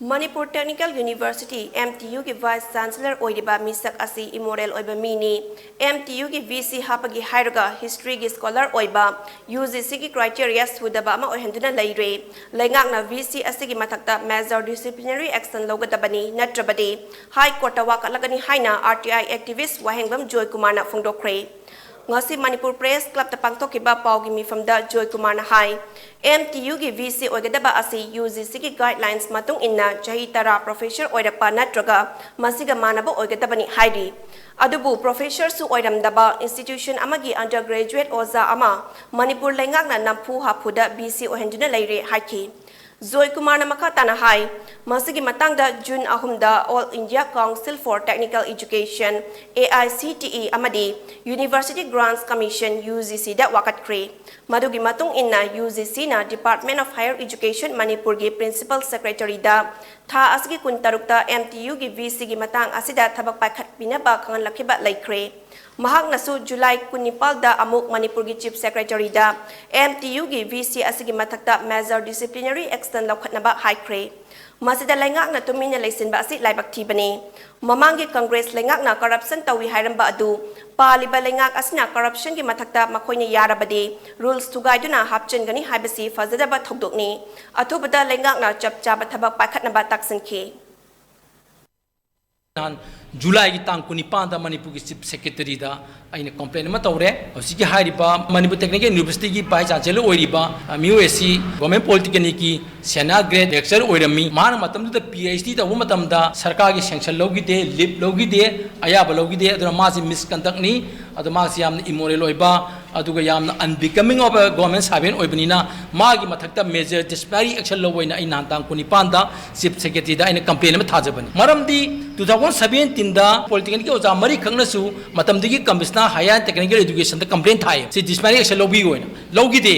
Manipur Technical University MTU की Vice Chancellor Oiriba Misak Asi Immoral Oiba Mini MTU की VC hapagi hairaga history की scholar Oiba UGC की criteria sudaba ama ohenduna leire lengakna VC asi की mathakta major disciplinary action logadabani natrabadi High Court wakalagani haina RTI activist wahengbam Joy Kumar na phongdokre ngasi Manipur Press Club ta pangthokiba pawgi mifamda Joy Kumar na hai MTU की VC oigadaba asi UGC की guidelines matung inna chahi tara professor oirapa natraga masiga manaba oigadabani haidi adubu professor su oiramdaba institution amagi undergraduate oza ama Manipur lengakna nampu hapuda VC ohenduna leire haiki Joy Kumar na makatana hai masigi matangda June ahumda All India Council for Technical Education AICTE amadi University Grants Commission UGC da wakat kre madugi matung inna UGC na Department of Higher Education Manipur gi Principal Secretary da tha asgi kuntarukta MTU gi VC gi matang asida thabak pakhat pinaba kangan lakhiba laikre mahak nasu July 19 da amuk Manipur gi Chief Secretary da MTU gi VC asigi mathakta major disciplinary action laukhatnaba haikre masida lengak na tumina laisinba asi laibak thibani mamangi Congress lengak na corruption tawi hairamba adu paliba lengak asna corruption gi mathakta makhoina yarabadi rules tugaiduna hapchen gani haibasi fazadaba thokdokni athubada lengak na chapchaba thabak pakhatnaba taksinki July की तांग कुनिपांदा मणिपुर की chief secretary दा आइने complaint मा तौरे हसिकी हारिबा Manipur technical university की vice chancellor ओइरिबा MUSC गवर्नमेंट पॉलिटिकल की सेना ग्रेड लेक्चर ओइरमी मान मतम द PhD तब मतम दा सरकार की सैंक्शन लोगी दे लिप लोगी दे अयाबा लोगी दे अदर मासी मिसकंडक्ट नि अदर मासी याम इमोरल ओइबा अदुगा याम unbecoming of a government servant ओइबनिना मागी मथक्ता मेजर डिस्पैरिटी एक्शन लोवइना इ नांतांग कुनिपांदा चीफ सेक्रेटरी दा आइने कंप्लेन मा थाजबनी मरमदी 2017 दा पॉलिटिकल की ओजा मरी खंगनसु मतमदिगी कमिश्नर हायर टेक्निकल एजुकेशन दा कंप्लेन थाय से डिस्पैरिटी एक्शन लोगी होइना लोगी दे